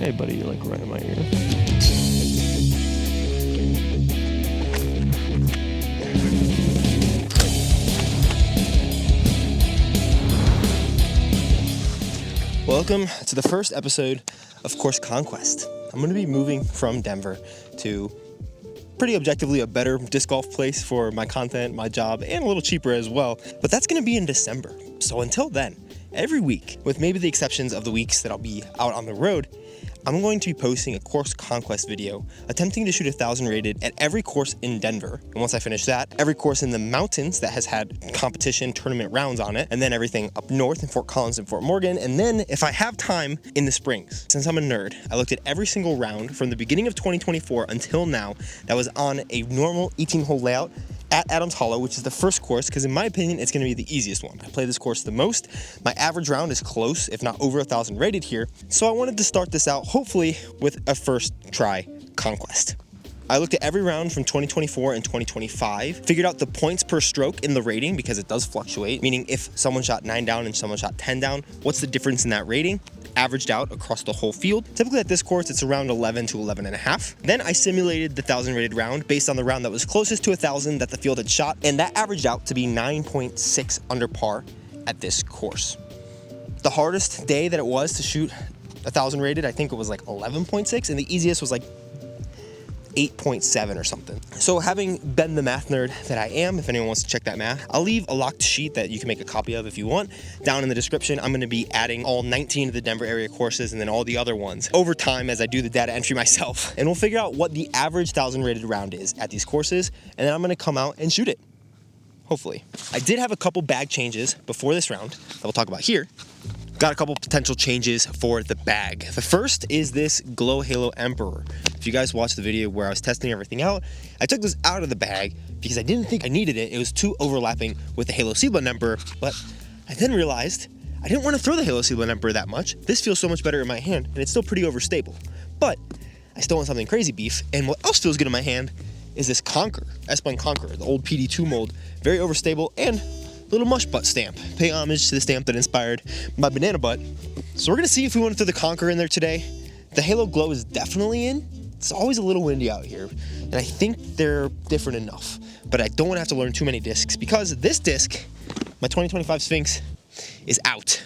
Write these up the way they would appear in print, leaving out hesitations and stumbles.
Hey buddy, you're like right in my ear. Welcome to the first episode of Course Conquest. I'm going to be moving from Denver to pretty objectively a better disc golf place for my content, my job, and a little cheaper as well. But that's going to be in December. So until then, every week, with maybe the exceptions of the weeks that I'll be out on the road, I'm going to be posting a Course Conquest video, attempting to shoot 1,000 rated at every course in Denver. And once I finish that, every course in the mountains that has had competition tournament rounds on it, and then everything up north in Fort Collins and Fort Morgan. And then if I have time in the springs, since I'm a nerd, I looked at every single round from the beginning of 2024 until now that was on a normal 18-hole layout at Adams Hollow, which is the first course, because in my opinion, it's going to be the easiest one. I play this course the most. My average round is close, if not over 1,000 rated here. So I wanted to start this out, hopefully, with a first try Conquest. I looked at every round from 2024 and 2025, figured out the points per stroke in the rating because it does fluctuate, meaning if someone shot 9 down and someone shot 10 down, what's the difference in that rating? Averaged out across the whole field. Typically at this course, it's around 11 to 11.5. Then I simulated the 1,000 rated round based on the round that was closest to 1,000 that the field had shot, and that averaged out to be 9.6 under par at this course. The hardest day that it was to shoot 1,000 rated, I think it was like 11.6, and the easiest was like 8.7 or something. So having been the math nerd that I am, if anyone wants to check that math, I'll leave a locked sheet that you can make a copy of if you want down in the description. I'm going to be adding all 19 of the Denver area courses and then all the other ones over time as I do the data entry myself. And we'll figure out what the average 1,000 rated round is at these courses, and then I'm going to come out and shoot it. Hopefully. I did have a couple bag changes before this round that we'll talk about here. Got a couple potential changes for the bag. The first is this Glow Halo Emperor. If you guys watched the video where I was testing everything out, I took this out of the bag because I didn't think I needed it. It was too overlapping with the Halo Seedblend Emperor, but I then realized I didn't want to throw the Halo Seedblend Emperor that much. This feels so much better in my hand, and it's still pretty overstable. But I still want something crazy beef, and what else feels good in my hand is this Conquer, Ep.1 Conquer, the old PD2 mold, very overstable, and little mush butt stamp. Pay homage to the stamp that inspired my banana butt. So we're gonna see if we want to throw the Conquer in there today. The Halo Glow is definitely in. It's always a little windy out here, and I think they're different enough, but I don't want to have to learn too many discs because this disc, my 2025 Sphinx, is out.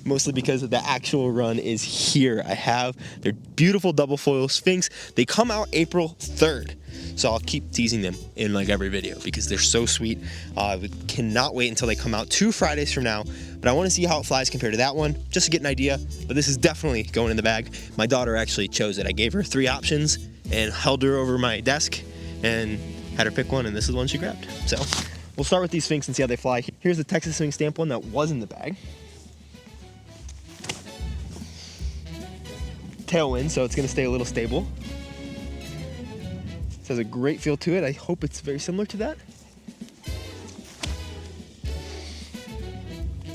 Mostly because the actual run is here. I have their beautiful double foil Sphinx. They come out April 3rd. So I'll keep teasing them in like every video because they're so sweet. We cannot wait until they come out 2 Fridays from now. But I want to see how it flies compared to that one, just to get an idea. But this is definitely going in the bag. My daughter actually chose it. I gave her 3 options and held her over my desk and had her pick one, and this is the one she grabbed. So we'll start with these Sphinx and see how they fly. Here's the Texas Swing stamp one that was in the bag. Tailwind, so it's going to stay a little stable. This has a great feel to it. I hope it's very similar to that.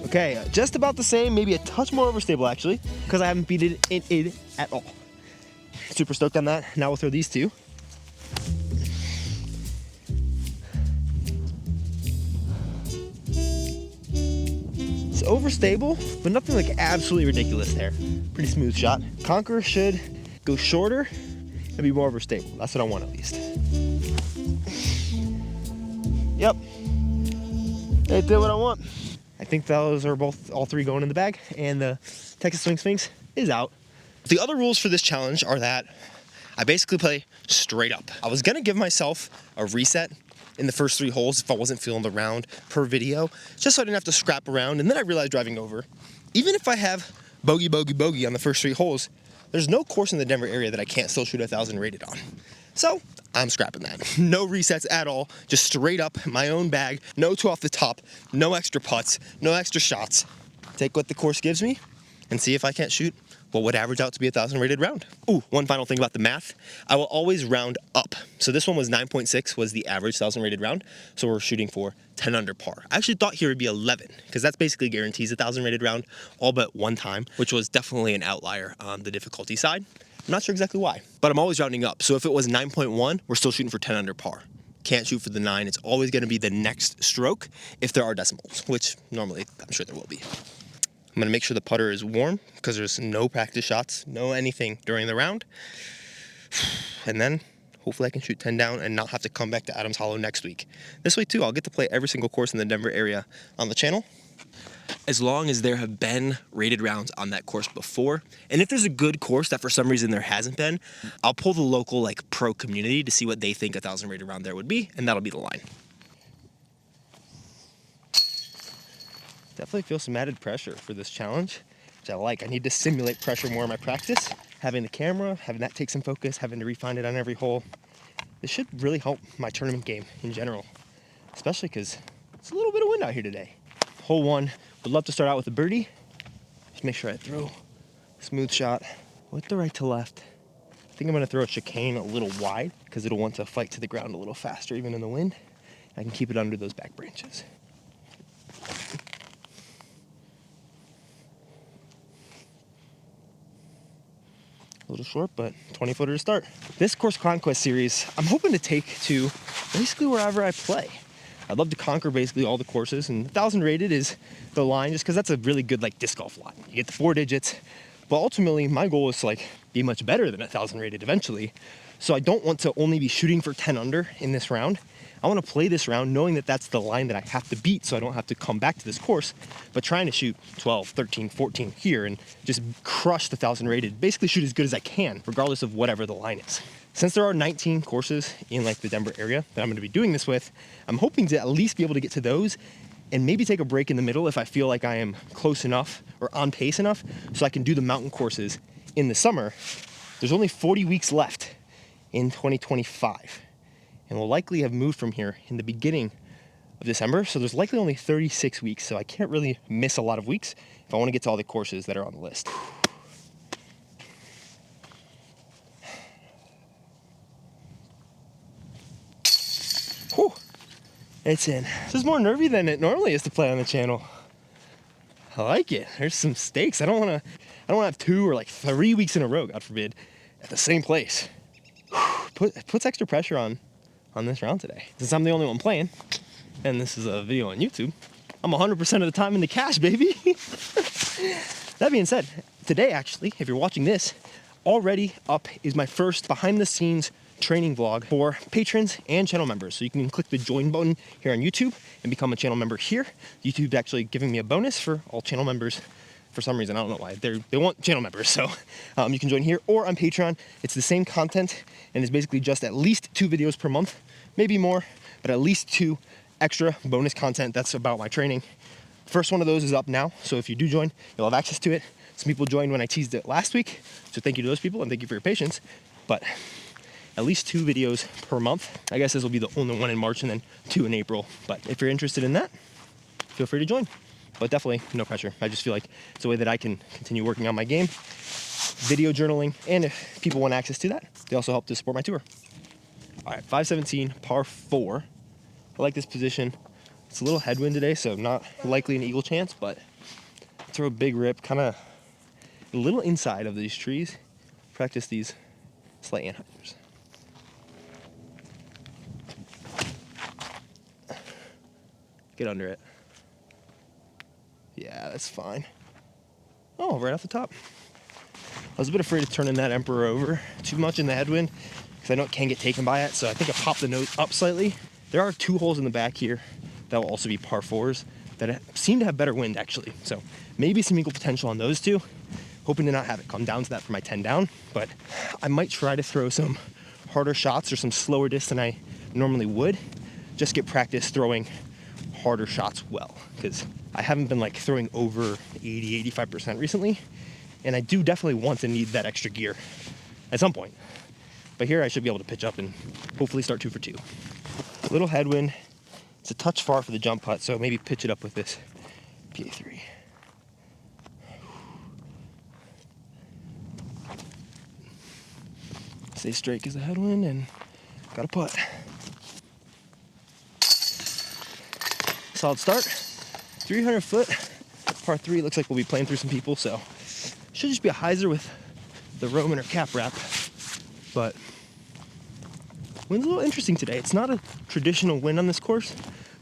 Okay, just about the same, maybe a touch more overstable actually, because I haven't beat it in it at all. Super stoked on that. Now we'll throw these two. It's overstable, but nothing like absolutely ridiculous there. Pretty smooth shot. Conquer should go shorter and be more overstable. That's what I want at least. Yep. It did what I want. I think those are all 3 going in the bag, and the Texas Swing Sphinx is out. The other rules for this challenge are that I basically play straight up. I was gonna give myself a reset in the first 3 holes if I wasn't feeling the round per video, just so I didn't have to scrap around. And then I realized driving over, even if I have bogey, bogey, bogey on the first 3 holes, there's no course in the Denver area that I can't still shoot 1,000 rated on. So I'm scrapping that. No resets at all, just straight up my own bag, no 2 off the top, no extra putts, no extra shots. Take what the course gives me and see if I can't shoot what would average out to be 1,000 rated round. Ooh, one final thing about the math. I will always round up. So this one was 9.6 was the average 1,000 rated round. So we're shooting for 10 under par. I actually thought here would be 11 because that's basically guarantees 1,000 rated round all but one time, which was definitely an outlier on the difficulty side. I'm not sure exactly why, but I'm always rounding up. So if it was 9.1, we're still shooting for 10 under par. Can't shoot for the 9. It's always going to be the next stroke if there are decimals, which normally I'm sure there will be. I'm gonna make sure the putter is warm because there's no practice shots, no anything during the round. And then hopefully I can shoot 10 down and not have to come back to Adams Hollow next week. This way too, I'll get to play every single course in the Denver area on the channel, as long as there have been rated rounds on that course before. And if there's a good course that for some reason there hasn't been, I'll pull the local like pro community to see what they think a 1,000 rated round there would be, and that'll be the line. Definitely feel some added pressure for this challenge, which I like. I need to simulate pressure more in my practice. Having the camera, having that take some focus, having to refine it on every hole. This should really help my tournament game in general, especially because it's a little bit of wind out here today. Hole 1, would love to start out with a birdie. Just make sure I throw a smooth shot with the right to left. I think I'm gonna throw a chicane a little wide because it'll want to fight to the ground a little faster even in the wind. I can keep it under those back branches. A little short, but 20-footer to start. This course Conquest series, I'm hoping to take to basically wherever I play. I'd love to conquer basically all the courses, and 1,000 rated is the line just because that's a really good like disc golf line. You get the 4 digits, but ultimately my goal is to like be much better than 1,000 rated eventually. So I don't want to only be shooting for 10 under in this round. I want to play this round knowing that that's the line that I have to beat so I don't have to come back to this course, but trying to shoot 12, 13, 14 here and just crush the 1,000 rated, basically shoot as good as I can, regardless of whatever the line is. Since there are 19 courses in like the Denver area that I'm going to be doing this with, I'm hoping to at least be able to get to those and maybe take a break in the middle if I feel like I am close enough or on pace enough so I can do the mountain courses in the summer. There's only 40 weeks left in 2025. And we'll likely have moved from here in the beginning of December. So there's likely only 36 weeks. So I can't really miss a lot of weeks if I want to get to all the courses that are on the list. Whew. It's in. This is more nervy than it normally is to play on the channel. I like it. There's some stakes. I don't want to have 2 or like 3 weeks in a row, God forbid, at the same place. Puts extra pressure on this round today. Since I'm the only one playing, and this is a video on YouTube, I'm 100% of the time in the cash, baby. That being said, today actually, if you're watching this, already up is my first behind the scenes training vlog for patrons and channel members. So you can click the join button here on YouTube and become a channel member here. YouTube's actually giving me a bonus for all channel members. For some reason, I don't know why. They want channel members, so you can join here or on Patreon. It's the same content, and it's basically just at least 2 videos per month, maybe more, but at least 2 extra bonus content that's about my training. First one of those is up now, so if you do join, you'll have access to it. Some people joined when I teased it last week, so thank you to those people, and thank you for your patience. But at least 2 videos per month. I guess this will be the only one in March and then 2 in April. But if you're interested in that, feel free to join. But definitely no pressure. I just feel like it's a way that I can continue working on my game, video journaling, and if people want access to that, they also help to support my tour. All right, 517, par 4. I like this position. It's a little headwind today, so not likely an eagle chance, but throw a big rip, kind of a little inside of these trees. Practice these slight anhydrous. Get under it. Yeah, that's fine. Oh, right off the top. I was a bit afraid of turning that Emperor over too much in the headwind because I know it can get taken by it, so I think I popped the nose up slightly. There are 2 holes in the back here that will also be par 4s that seem to have better wind, actually. So maybe some equal potential on those 2. Hoping to not have it come down to that for my 10 down, but I might try to throw some harder shots or some slower disc than I normally would. Just get practice throwing harder shots well, because I haven't been like throwing over 80-85% recently, and I do definitely want to need that extra gear at some point. But here I should be able to pitch up and hopefully start 2 for 2. Little headwind. It's a touch far for the jump putt, so maybe pitch it up with this PA3. Stay straight because the headwind, and got a putt. Solid start. 300 foot, par 3. Looks like we'll be playing through some people, so should just be a hyzer with the Roman or cap wrap. But wind's a little interesting today. It's not a traditional wind on this course,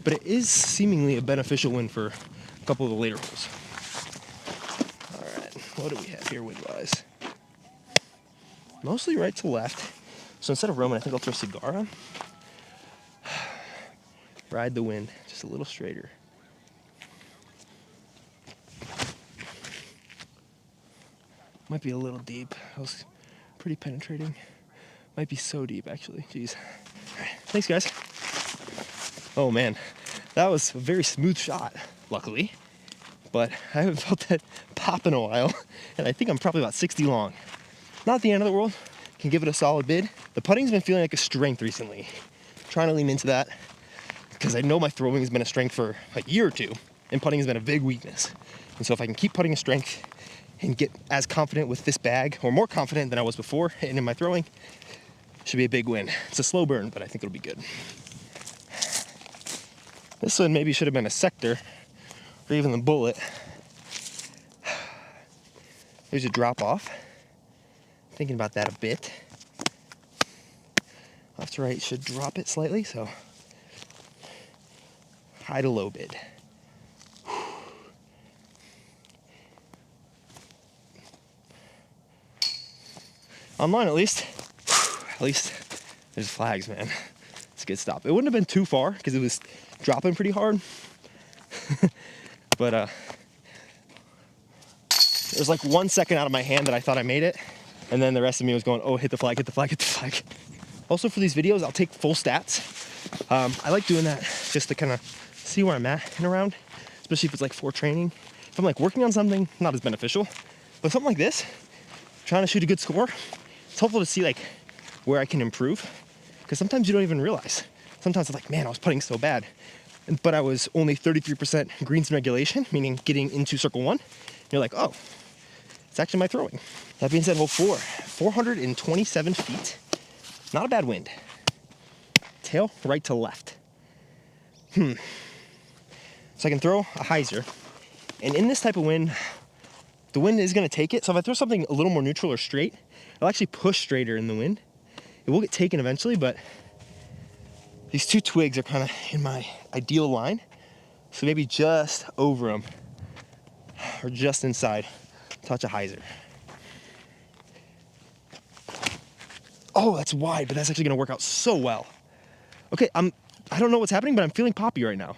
but it is seemingly a beneficial wind for a couple of the later holes. what do we have here wind-wise? Mostly right to left. So instead of roaming, I think I'll throw cigar on. Ride the wind just a little straighter. Might be a little deep. That was pretty penetrating. Might be so deep, actually. Jeez. All right. Thanks, guys. Oh, man. That was a very smooth shot, luckily. But I haven't felt that pop in a while. And I think I'm probably about 60 long. Not the end of the world. Can give it a solid bid. The putting's been feeling like a strength recently. Trying to lean into that. Because I know my throwing has been a strength for a year or two. And putting has been a big weakness. And so if I can keep putting a strength and get as confident with this bag, or more confident than I was before, and in my throwing, should be a big win. It's a slow burn, but I think it'll be good. This one maybe should have been a sector, or even the bullet. There's a drop off. Thinking about that a bit. Left to right should drop it slightly, so high to low bid. Online at least there's flags, man. It's a good stop. It wouldn't have been too far because it was dropping pretty hard. But there was like 1 second out of my hand that I thought I made it. And then the rest of me was going, oh, hit the flag, hit the flag, hit the flag. Also for these videos, I'll take full stats. I like doing that just to kind of see where I'm at and around, especially if it's like for training. If I'm like working on something, not as beneficial, but something like this, trying to shoot a good score, it's helpful to see like where I can improve, because sometimes you don't even realize. Sometimes it's like, man, I was putting so bad, but I was only 33% greens in regulation, meaning getting into circle one. You're like, oh, it's actually my throwing. That being said, hole 4, 427 feet. Not a bad wind. Tail right to left. So I can throw a hyzer. And in this type of wind, the wind is going to take it. So if I throw something a little more neutral or straight, it'll actually push straighter in the wind. It will get taken eventually, but these two twigs are kind of in my ideal line. So maybe just over them, or just inside, touch a hyzer. Oh, that's wide, but that's actually going to work out so well. Okay, I don't know what's happening, but I'm feeling poppy right now.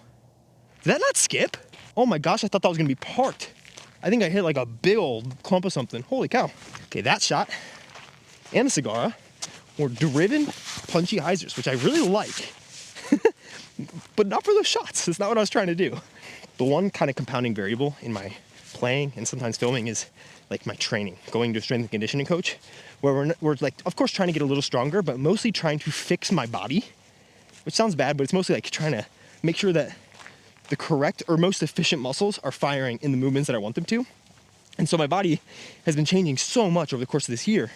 Did that not skip? Oh my gosh, I thought that was going to be parked. I think I hit like a big old clump of something. Holy cow. Okay, that shot and the cigar were driven, punchy hyzers, which I really like. But not for those shots. That's not what I was trying to do. The one kind of compounding variable in my playing and sometimes filming is like my training, going to a strength and conditioning coach, where we're like, of course, trying to get a little stronger, but mostly trying to fix my body, which sounds bad, but it's mostly like trying to make sure that the correct or most efficient muscles are firing in the movements that I want them to. And so my body has been changing so much over the course of this year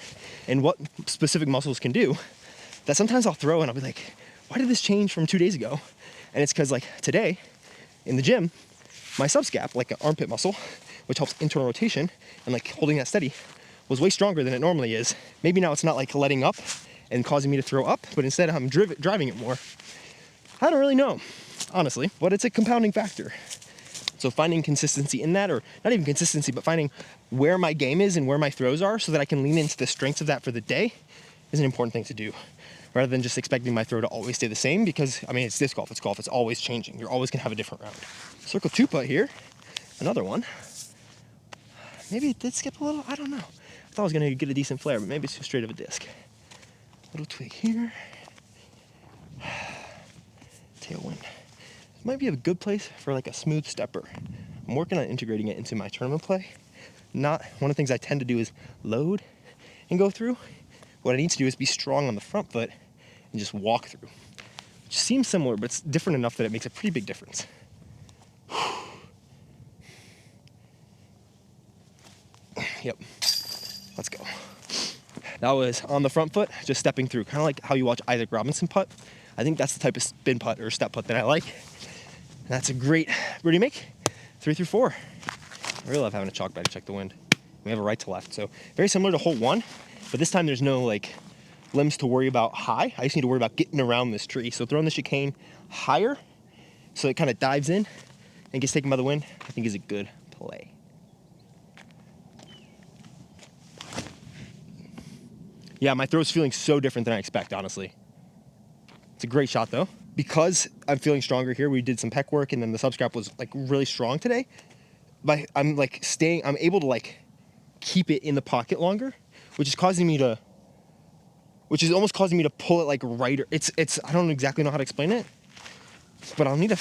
and what specific muscles can do, that sometimes I'll throw and I'll be like, why did this change from 2 days ago? And it's because like today in the gym, my subscap, like an armpit muscle, which helps internal rotation and like holding that steady, was way stronger than it normally is. Maybe now it's not like letting up and causing me to throw up, but instead I'm driving it more. I don't really know, honestly, but it's a compounding factor. So finding consistency in that, or not even consistency, but finding where my game is and where my throws are so that I can lean into the strengths of that for the day is an important thing to do, rather than just expecting my throw to always stay the same, because, I mean, it's disc golf, it's always changing. You're always gonna have a different round. Circle 2 putt here, another one. Maybe it did skip a little, I don't know. I thought I was gonna get a decent flare, but maybe it's too straight of a disc. Little twig here. Tailwind. This might be a good place for like a smooth stepper. I'm working on integrating it into my tournament play. One of the things I tend to do is load and go through. What I need to do is be strong on the front foot and just walk through. Which seems similar, but it's different enough that it makes a pretty big difference. Yep, let's go. That was on the front foot, just stepping through, kind of like how you watch Isaac Robinson putt. I think that's the type of spin putt or step putt that I like. And that's a great birdie make, 3 through 4. I really love having a chalk bag to check the wind. We have a right to left, so very similar to hole 1, but this time there's no like limbs to worry about high. I just need to worry about getting around this tree. So throwing the chicane higher so it kind of dives in and gets taken by the wind, I think is a good play. Yeah, my throw's feeling so different than I expect, honestly. It's a great shot though. Because I'm feeling stronger here, we did some pec work and then the subscrap was like really strong today. But I'm able to like keep it in the pocket longer, which is almost causing me to pull it like right. It's I don't exactly know how to explain it, but I'll need a.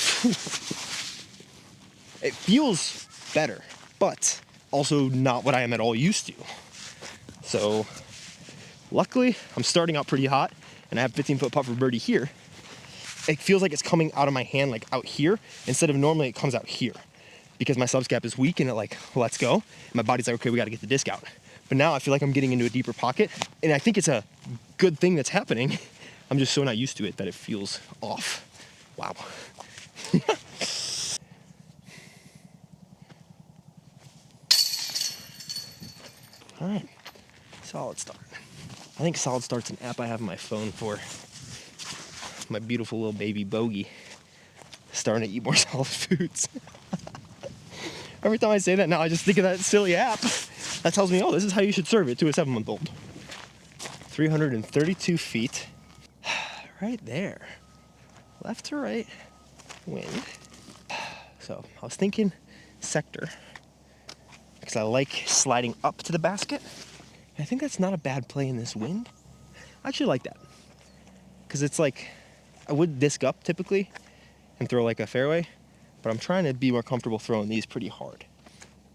It feels better, but also not what I am at all used to. So luckily, I'm starting out pretty hot, and I have 15-foot putt for birdie here. It feels like it's coming out of my hand like out here instead of normally it comes out here because my subscap is weak and it like lets go. And my body's like, okay, we got to get the disc out. But now I feel like I'm getting into a deeper pocket, and I think it's a good thing that's happening. I'm just so not used to it that it feels off. Wow. All right, solid start. I think solid start's an app I have on my phone for my beautiful little baby bogey starting to eat more solid foods. Every time I say that now, I just think of that silly app that tells me, oh, this is how you should serve it to a 7-month-old. 332 feet. Right there. Left to right, wind. So I was thinking sector, because I like sliding up to the basket. I think that's not a bad play in this wind. I actually like that, because it's like, I would disc up typically and throw like a fairway, but I'm trying to be more comfortable throwing these pretty hard.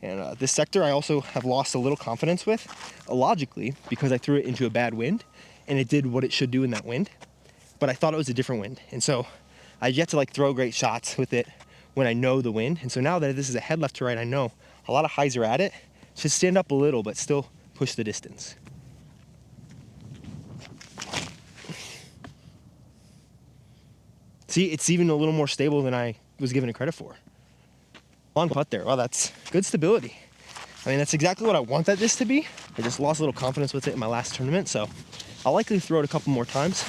And this sector I also have lost a little confidence with, logically, because I threw it into a bad wind, and it did what it should do in that wind, but I thought it was a different wind. And so I yet to like throw great shots with it when I know the wind. And so now that this is a head left to right, I know a lot of highs are at it. Should stand up a little, but still push the distance. See, it's even a little more stable than I was giving it credit for. Long putt there. Well, that's good stability. I mean, that's exactly what I want that disc to be. I just lost a little confidence with it in my last tournament, so I'll likely throw it a couple more times.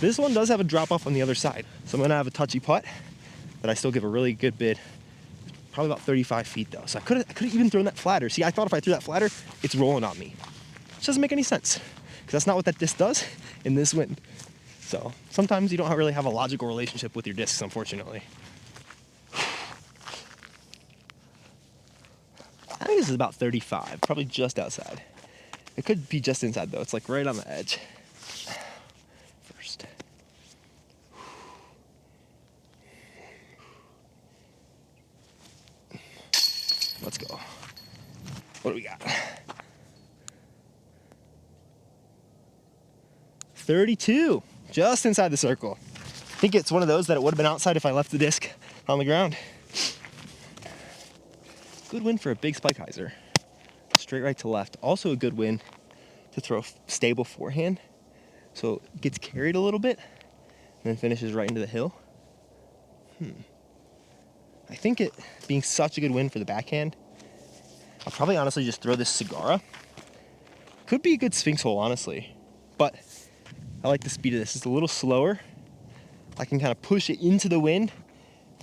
This one does have a drop off on the other side, so I'm gonna have a touchy putt, but I still give a really good bid. Probably about 35 feet though, so I could have even thrown that flatter. See, I thought if I threw that flatter, it's rolling on me. Which doesn't make any sense, because that's not what that disc does in this wind. So sometimes you don't really have a logical relationship with your discs, unfortunately. I think this is about 35, probably just outside. It could be just inside though, it's like right on the edge. First. Let's go. What do we got? 32, just inside the circle. I think it's one of those that it would have been outside if I left the disc on the ground. Good win for a big spike hyzer. Straight right to left. Also a good win to throw stable forehand. So it gets carried a little bit and then finishes right into the hill. I think it being such a good win for the backhand, I'll probably honestly just throw this Sagara. Could be a good Sphinx hole, honestly. But I like the speed of this. It's a little slower. I can kind of push it into the wind,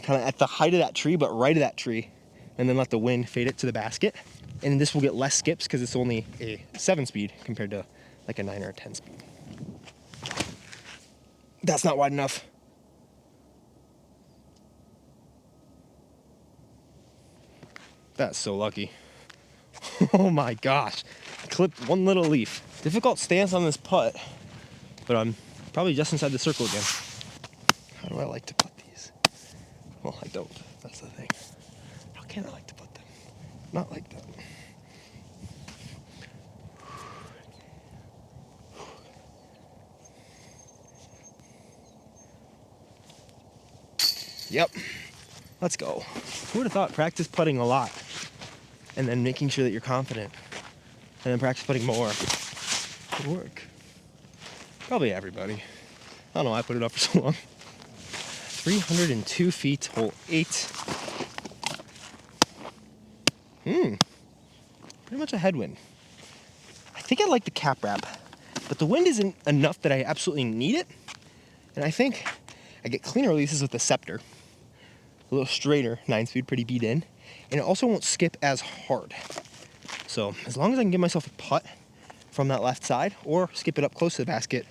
kind of at the height of that tree, but right of that tree, and then let the wind fade it to the basket. And this will get less skips because it's only a 7-speed compared to like a 9 or a 10-speed. That's not wide enough. That's so lucky. Oh my gosh. Clipped one little leaf. Difficult stance on this putt, but I'm probably just inside the circle again. How do I like to putt these? Well, I don't. That's the thing. How can I like to putt them? Not like that. Yep. Let's go. Who would have thought practice putting a lot and then making sure that you're confident and then practice putting more would work? Probably everybody. I don't know why I put it up for so long. 302 feet, hole 8. Pretty much a headwind. I think I like the cap wrap, but the wind isn't enough that I absolutely need it. And I think I get cleaner releases with the scepter. A little straighter, 9-speed, pretty beat in. And it also won't skip as hard. So as long as I can give myself a putt from that left side or skip it up close to the basket,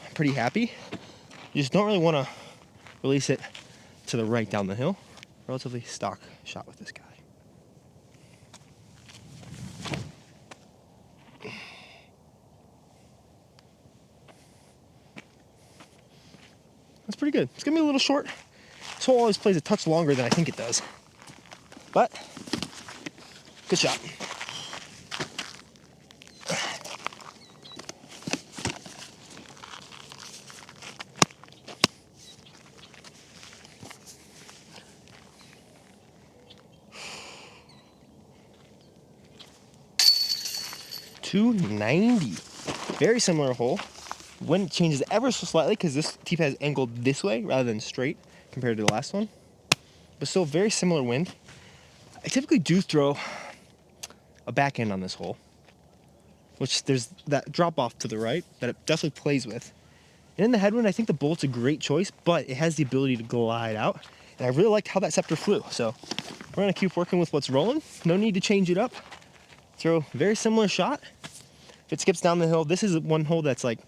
I'm pretty happy. You just don't really want to release it to the right down the hill. Relatively stock shot with this guy. That's pretty good. It's gonna be a little short. This hole always plays a touch longer than I think it does. But, good shot. .290. Very similar hole. Wind changes ever so slightly because this tee pad is angled this way rather than straight compared to the last one. But still very similar wind. I typically do throw a backhand on this hole, which there's that drop off to the right that it definitely plays with. And in the headwind, I think the Bolt's a great choice, but it has the ability to glide out. And I really liked how that Scepter flew. So we're gonna keep working with what's rolling. No need to change it up. Throw a very similar shot. If it skips down the hill, this is one hole that's like,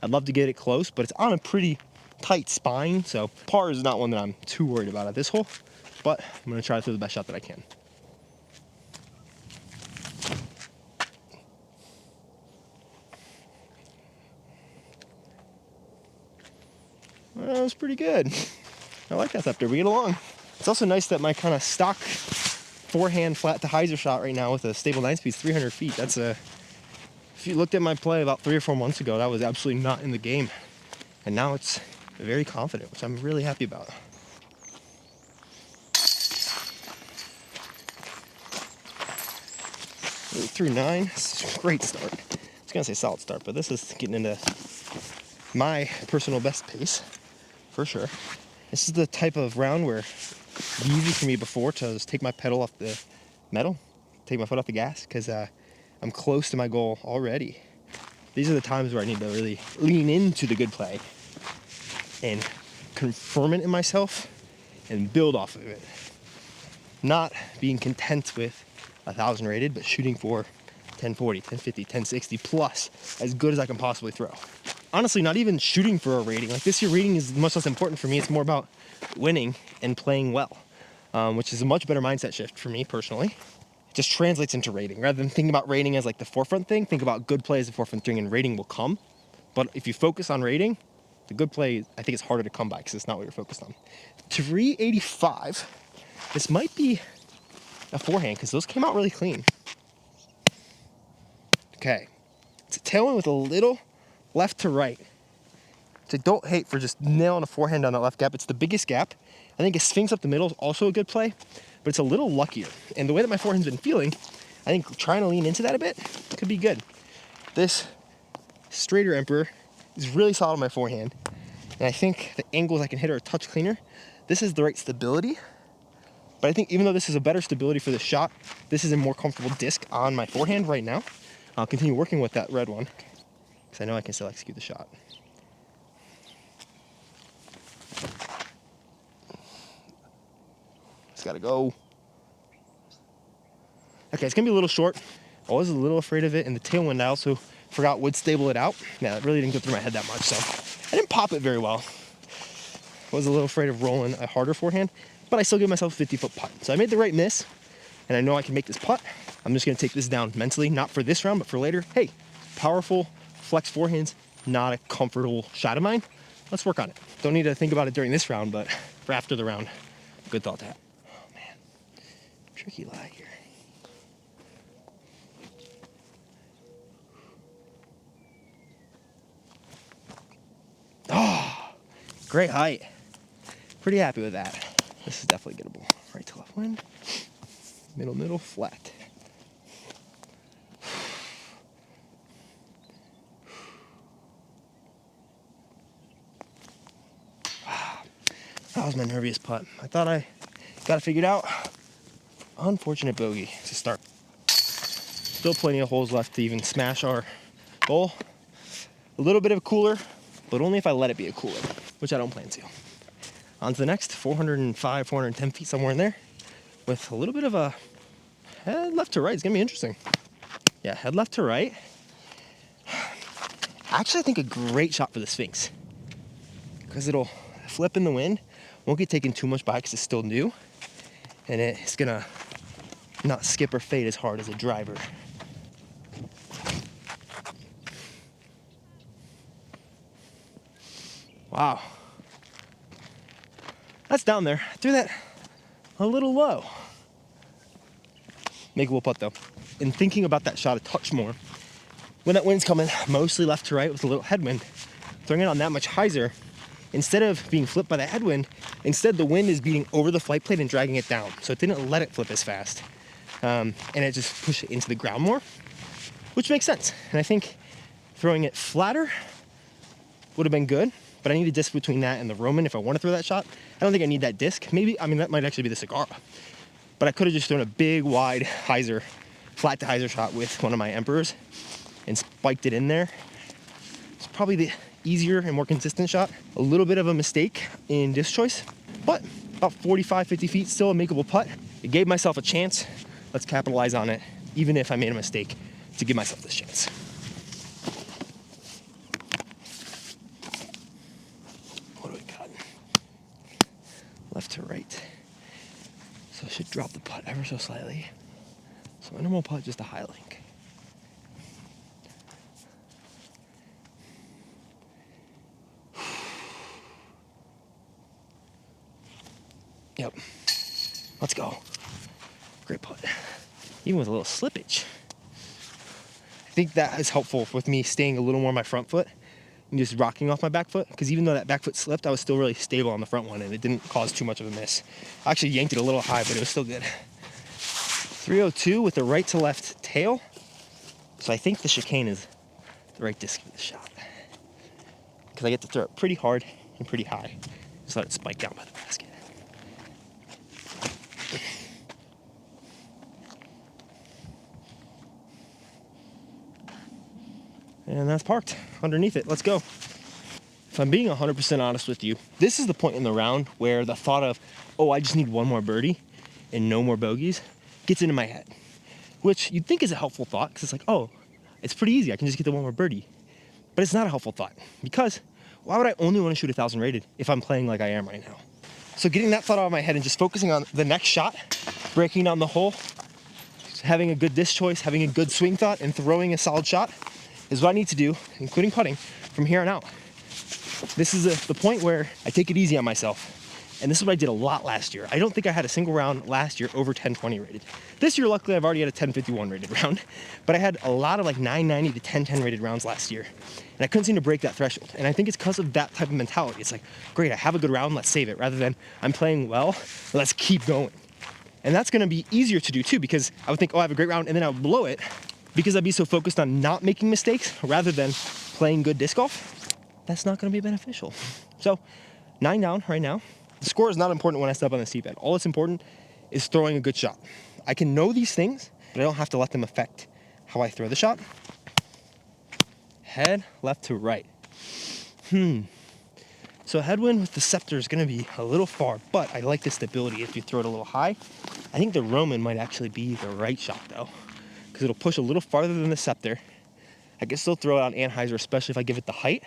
I'd love to get it close, but it's on a pretty tight spine. So par is not one that I'm too worried about at this hole, but I'm gonna try to throw the best shot that I can. Well, that was pretty good. I like that Scepter, we get along. It's also nice that my kind of stock forehand flat to hyzer shot right now with a stable 9-speed is 300 feet. That's a, if you looked at my play about 3 or 4 months ago, that was absolutely not in the game. And now it's very confident, which I'm really happy about. Through 9, this is a great start. I was gonna say solid start, but this is getting into my personal best pace, for sure. This is the type of round where it's easy for me before to just take my pedal off the metal, take my foot off the gas, because I'm close to my goal already. These are the times where I need to really lean into the good play and confirm it in myself and build off of it. Not being content with 1,000 rated, but shooting for 1040, 1050, 1060 plus, as good as I can possibly throw. Honestly, not even shooting for a rating. Like this year, rating is much less important for me. It's more about winning and playing well, which is a much better mindset shift for me personally. It just translates into rating. Rather than thinking about rating as like the forefront thing, think about good play as the forefront thing, and rating will come. But if you focus on rating, the good play, I think it's harder to come by because it's not what you're focused on. 385. This might be a forehand because those came out really clean. Okay, it's a tailwind with a little left to right. So don't hate for just nailing a forehand on that left gap. It's the biggest gap. I think a Sphinx up the middle is also a good play, but it's a little luckier. And the way that my forehand's been feeling, I think trying to lean into that a bit could be good. This straighter Emperor is really solid on my forehand. And I think the angles I can hit are a touch cleaner. This is the right stability. But I think even though this is a better stability for the shot, this is a more comfortable disc on my forehand right now. I'll continue working with that red one because I know I can still execute the shot. It's gotta go. Okay, it's gonna be a little short. I was a little afraid of it, and the tailwind I also forgot would stable it out. Yeah, it really didn't go through my head that much, so I didn't pop it very well. I was a little afraid of rolling a harder forehand, but I still gave myself a 50-foot putt. So I made the right miss, and I know I can make this putt. I'm just gonna take this down mentally, not for this round, but for later. Hey, powerful flex forehands, not a comfortable shot of mine. Let's work on it. Don't need to think about it during this round, but for after the round, good thought to have. Oh man, tricky lie here. Oh, great height. Pretty happy with that. This is definitely gettable. Right to left wind. Middle, flat. That was my nerviest putt. I thought I got it figured out. Unfortunate bogey to start. Still plenty of holes left to even smash our goal. A little bit of a cooler, but only if I let it be a cooler, which I don't plan to. On to the next, 405, 410 feet, somewhere in there, with a little bit of a head left to right. It's gonna be interesting. Yeah, head left to right. Actually, I think a great shot for the Sphinx, because it'll flip in the wind, won't get taken too much by because it's still new, and it's gonna not skip or fade as hard as a driver. Wow. That's down there. I threw that a little low. Makeable putt though. In thinking about that shot a touch more, when that wind's coming mostly left to right with a little headwind, throwing it on that much hyzer, instead of being flipped by the headwind, instead the wind is beating over the flight plate and dragging it down. So it didn't let it flip as fast. And it just pushed it into the ground more, which makes sense. And I think throwing it flatter would have been good, but I need a disc between that and the Roman if I want to throw that shot. I don't think I need that disc. Maybe, I mean, that might actually be the Sagara. But I could have just thrown a big, wide hyzer, flat to hyzer shot with one of my Emperors and spiked it in there. It's probably the easier and more consistent shot. A little bit of a mistake in disc choice, but about 45, 50 feet, still a makeable putt. It gave myself a chance. Let's capitalize on it, even if I made a mistake, to give myself this chance. What do we got? Left to right. So I should drop the putt ever so slightly. So my normal putt, just a high link. Yep. Let's go. Great putt. Even with a little slippage. I think that is helpful with me staying a little more on my front foot and just rocking off my back foot, because even though that back foot slipped, I was still really stable on the front one and it didn't cause too much of a miss. I actually yanked it a little high, but it was still good. 302 with the right to left tail. So I think the chicane is the right disc for the shot, because I get to throw it pretty hard and pretty high. Just let it spike down by the basket. And that's parked underneath it. Let's go. If I'm being 100% honest with you, this is the point in the round where the thought of, oh, I just need one more birdie and no more bogeys gets into my head, which you'd think is a helpful thought, because it's like, oh, it's pretty easy. I can just get the one more birdie. But it's not a helpful thought, because why would I only want to shoot 1,000 rated if I'm playing like I am right now? So getting that thought out of my head and just focusing on the next shot, breaking down the hole, having a good disc choice, having a good swing thought, and throwing a solid shot is what I need to do, including putting, from here on out. This is the point where I take it easy on myself. And this is what I did a lot last year. I don't think I had a single round last year over 1020 rated. This year, luckily, I've already had a 1051 rated round. But I had a lot of like 990 to 1010 rated rounds last year. And I couldn't seem to break that threshold. And I think it's because of that type of mentality. It's like, great, I have a good round, let's save it. Rather than, I'm playing well, let's keep going. And that's gonna be easier to do too, because I would think, oh, I have a great round, and then I would blow it, because I'd be so focused on not making mistakes rather than playing good disc golf. That's not gonna be beneficial. So 9 down right now. The score is not important when I step on the seat bed. All that's important is throwing a good shot. I can know these things, but I don't have to let them affect how I throw the shot. Head left to right. So headwind with the scepter is gonna be a little far, but I like the stability if you throw it a little high. I think the Roman might actually be the right shot though, because it'll push a little farther than the scepter. I can still throw it on Anheuser, especially if I give it the height.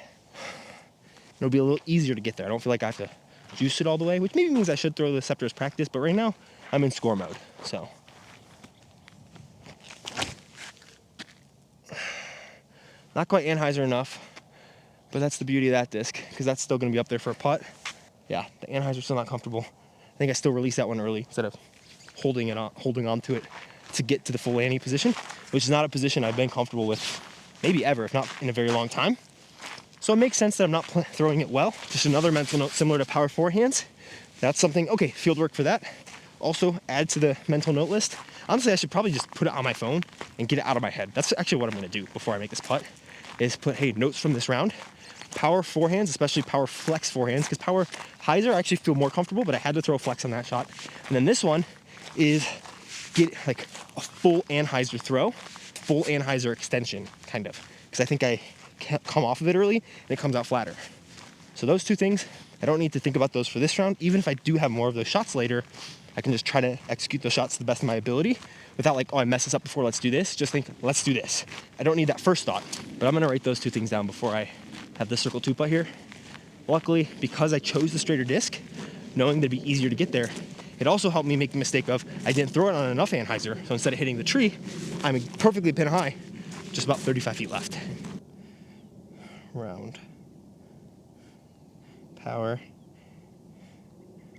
It'll be a little easier to get there. I don't feel like I have to juice it all the way, which maybe means I should throw the scepter as practice, but right now I'm in score mode, so. Not quite Anheuser enough, but that's the beauty of that disc, because that's still gonna be up there for a putt. Yeah, the Anheuser's still not comfortable. I think I still released that one early instead of holding on to it to get to the full landing position, which is not a position I've been comfortable with maybe ever, if not in a very long time. So it makes sense that I'm not throwing it well. Just another mental note similar to power forehands. That's something, okay, field work for that. Also add to the mental note list. Honestly, I should probably just put it on my phone and get it out of my head. That's actually what I'm gonna do before I make this putt, is put, hey, notes from this round. Power forehands, especially power flex forehands, because power hyzer I actually feel more comfortable, but I had to throw a flex on that shot. And then this one is get like a full Anheuser throw, full Anheuser extension, kind of. Because I think I can't come off of it early and it comes out flatter. So those two things, I don't need to think about those for this round. Even if I do have more of those shots later, I can just try to execute those shots to the best of my ability without like, oh, I messed this up before, let's do this. Just think, let's do this. I don't need that first thought, but I'm gonna write those two things down before I have this circle 2 putt here. Luckily, because I chose the straighter disc, knowing that it'd be easier to get there, it also helped me make the mistake of I didn't throw it on enough anhyzer, so instead of hitting the tree, I'm perfectly pin high, just about 35 feet left. Round. Power.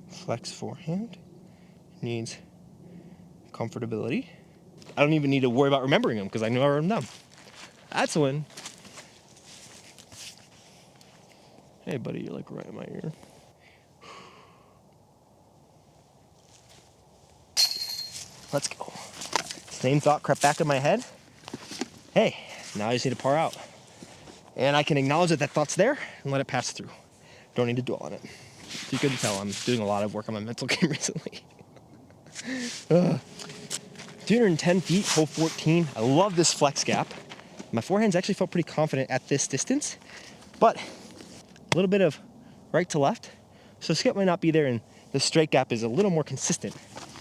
Flex forehand. Needs comfortability. I don't even need to worry about remembering them because I know I wrote them down. That's a win. Hey buddy, you're like right in my ear. Let's go. Same thought crept back in my head. Hey, now I just need to par out. And I can acknowledge that that thought's there and let it pass through. Don't need to dwell on it. So you couldn't tell I'm doing a lot of work on my mental game recently. 210 feet, hole 14. I love this flex gap. My forehands actually felt pretty confident at this distance, but a little bit of right to left. So skip might not be there and the straight gap is a little more consistent.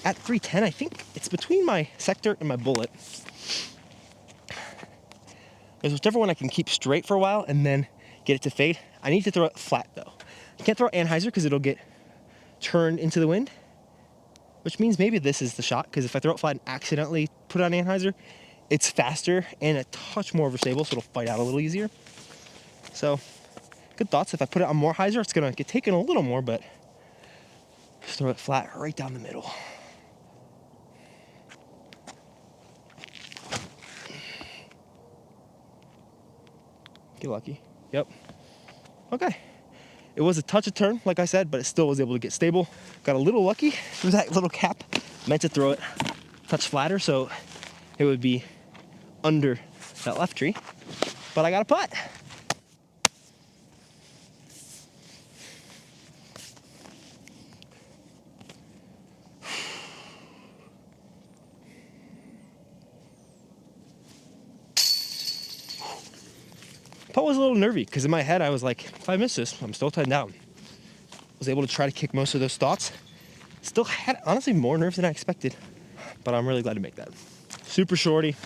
At 310, I think it's between my sector and my bullet. There's whichever one I can keep straight for a while and then get it to fade. I need to throw it flat though. I can't throw anhyzer because it'll get turned into the wind, which means maybe this is the shot, because if I throw it flat and accidentally put it on anhyzer, it's faster and a touch more overstable, so it'll fight out a little easier. So, good thoughts. If I put it on more hyzer, it's gonna get taken a little more, but just throw it flat right down the middle. Get lucky. Yep. Okay. It was a touch of turn, like I said, but it still was able to get stable. Got a little lucky through that little cap. Meant to throw it touch flatter, so it would be under that left tree. But I got a putt. Putt was a little nervy because in my head I was like, if I miss this, I'm still tied down. Was able to try to kick most of those thoughts. Still had honestly more nerves than I expected, but I'm really glad to make that. Super shorty,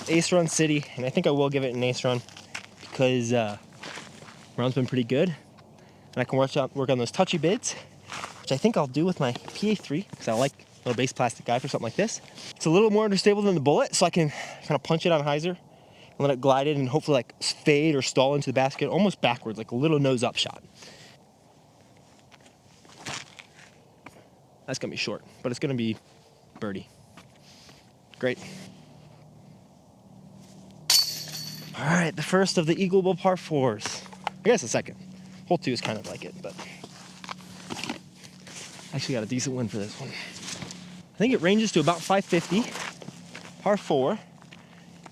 ace run city, and I think I will give it an ace run because round's been pretty good, and I can work on those touchy bids, which I think I'll do with my PA3 because I like a little base plastic guy for something like this. It's a little more understable than the bullet, so I can kind of punch it on hyzer and let it glide in and hopefully like fade or stall into the basket almost backwards, like a little nose up shot. That's gonna be short, but it's gonna be birdie. Great. All right, the first of the Eagle Bowl par 4s. I guess the second. Hole 2 is kind of like it, but I actually got a decent win for this one. I think it ranges to about 550. Par 4,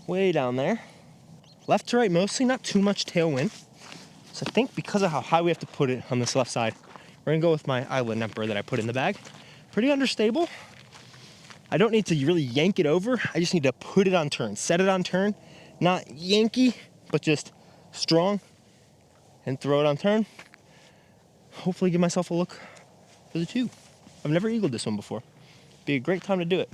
way down there. Left to right mostly, not too much tailwind. So I think because of how high we have to put it on this left side, we're gonna go with my Island Emperor that I put in the bag. Pretty understable. I don't need to really yank it over. I just need to put it on turn, set it on turn. Not yanky, but just strong. And throw it on turn. Hopefully give myself a look for the 2. I've never eagled this one before. Be a great time to do it.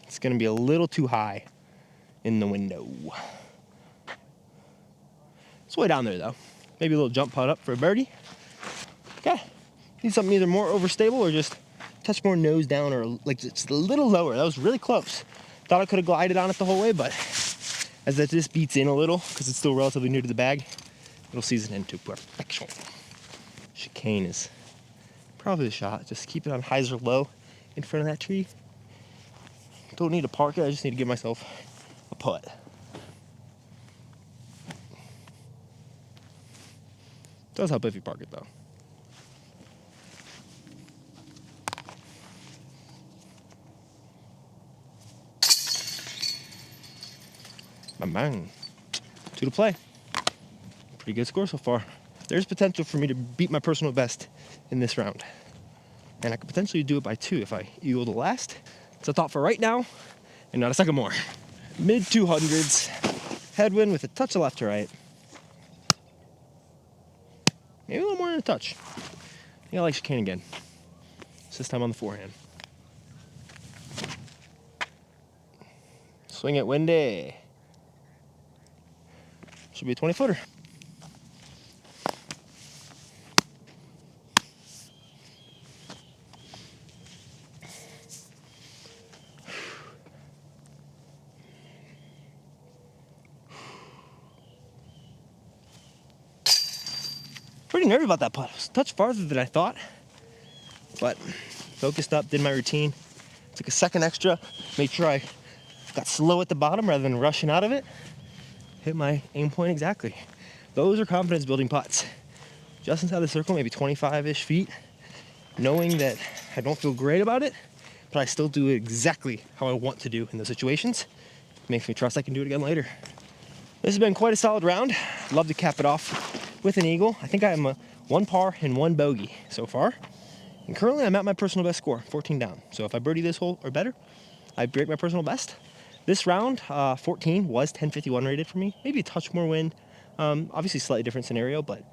It's gonna be a little too high in the window. It's way down there though. Maybe a little jump putt up for a birdie. Okay. Need something either more overstable or just a touch more nose down or like just a little lower. That was really close. Thought I could have glided on it the whole way, but as that just beats in a little, because it's still relatively new to the bag, it'll season into perfection. Chicane is probably the shot. Just keep it on hyzer low in front of that tree. Don't need to park it, I just need to give myself a putt. Does help if you park it though. Bang. 2 to play. Pretty good score so far. There's potential for me to beat my personal best in this round. And I could potentially do it by 2 if I eagle the last. It's a thought for right now, and not a second more. Mid 200s, headwind with a touch of left to right. Maybe a little more than a touch. I think I like chicane again. This time on the forehand. Swing it windy. Should be a 20-footer. Pretty nervous about that putt. It was a touch farther than I thought, but focused up, did my routine, took a second extra, made sure I got slow at the bottom rather than rushing out of it. Hit my aim point exactly. Those are confidence building putts. Just inside the circle, maybe 25-ish feet, knowing that I don't feel great about it, but I still do it exactly how I want to do in those situations. Makes me trust I can do it again later. This has been quite a solid round. I'd love to cap it off with an eagle. I think I'm a 1 par and 1 bogey so far. And currently I'm at my personal best score, 14 down. So if I birdie this hole or better, I break my personal best. This round, 14 was 1051 rated for me. Maybe a touch more wind. Obviously slightly different scenario, but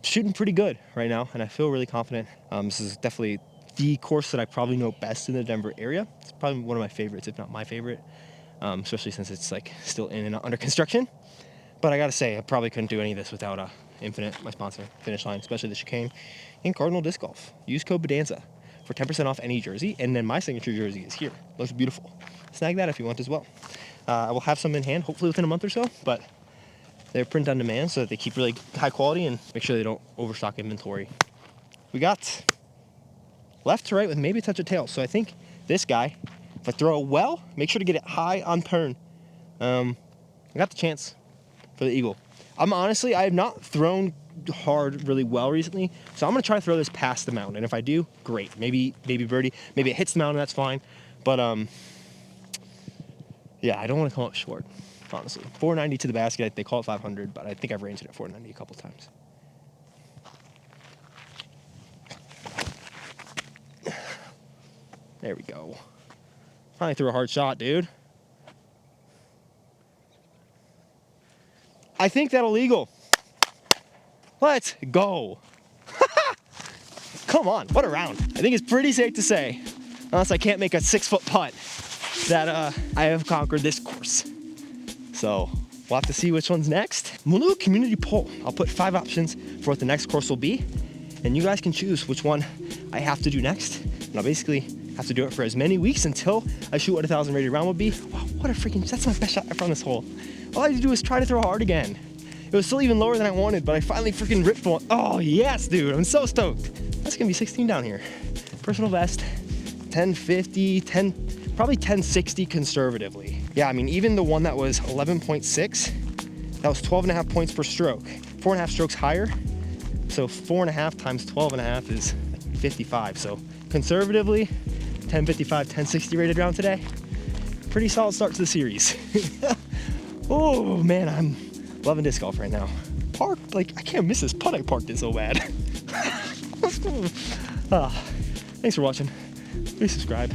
shooting pretty good right now, and I feel really confident. This is definitely the course that I probably know best in the Denver area. It's probably one of my favorites, if not my favorite, especially since it's like still in and under construction. But I gotta say, I probably couldn't do any of this without Infinite, my sponsor, Finish Line, especially the chicane, and Cardinal Disc Golf. Use code Bodanza for 10% off any jersey, and then my signature jersey is here. Looks beautiful. Snag that if you want as well. I will have some in hand, hopefully within a month or so, but they're print on demand so that they keep really high quality and make sure they don't overstock inventory. We got left to right with maybe a touch of tail. So I think this guy, if I throw it well, make sure to get it high on turn. I got the chance for the eagle. I have not thrown hard really well recently, so I'm gonna try to throw this past the mountain. And if I do, great. Maybe birdie. Maybe it hits the mountain, that's fine. But yeah, I don't want to come up short, honestly. 490 to the basket. They call it 500, but I think I've ranged it at 490 a couple times. There we go. Finally threw a hard shot, dude. I think that'll eagle. Let's go. Come on, what a round. I think it's pretty safe to say, unless I can't make a 6-foot putt, that I have conquered this course. So we'll have to see which one's next. We'll do a community poll. I'll put 5 options for what the next course will be, and you guys can choose which one I have to do next. And I'll basically have to do it for as many weeks until I shoot what a 1,000 rated round would be. Wow, what a freaking, that's my best shot ever on this hole. All I had to do was try to throw hard again. It was still even lower than I wanted, but I finally freaking ripped one. Oh yes, dude, I'm so stoked. That's gonna be 16 down here. Personal best, 1050, probably 1060 conservatively. Yeah, I mean, even the one that was 11.6, that was 12.5 points per stroke. 4.5 strokes higher. So 4.5 times 12.5 is 55. So conservatively, 1055, 1060 rated round today. Pretty solid start to the series. Oh man, I'm loving disc golf right now. Parked, like, I can't miss this putt. I parked it so bad. Thanks for watching. Please subscribe.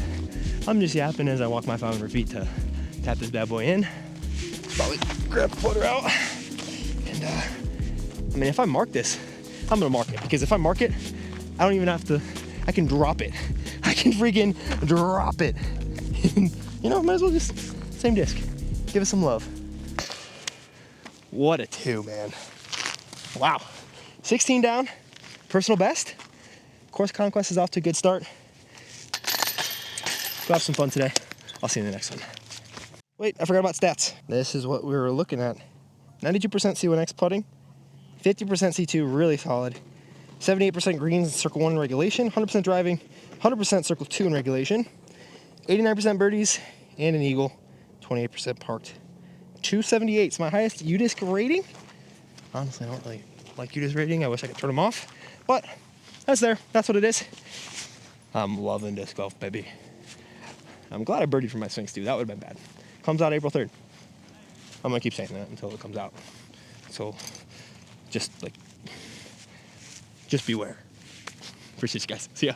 I'm just yapping as I walk my 500 feet to tap this bad boy in. Probably grab the putter out. And I mean, if I mark this, I'm gonna mark it, because if I mark it, I don't even have to, I can drop it. I can freaking drop it. You know, might as well just, same disc. Give it some love. What a 2, man. Wow. 16 down, personal best. Course Conquest is off to a good start. Go have some fun today. I'll see you in the next one. Wait, I forgot about stats. This is what we were looking at. 92% C1X putting, 50% C2, really solid. 78% greens in circle 1 in regulation, 100% driving, 100% circle 2 in regulation, 89% birdies, and an eagle, 28% parked. 278 is my highest UDisc rating. Honestly, I don't really like UDisc rating. I wish I could turn them off, but that's there. That's what it is. I'm loving disc golf, baby. I'm glad I birdied for my swings too. That would have been bad. Comes out April 3rd. I'm gonna keep saying that until it comes out. So just beware. Appreciate you guys. See ya.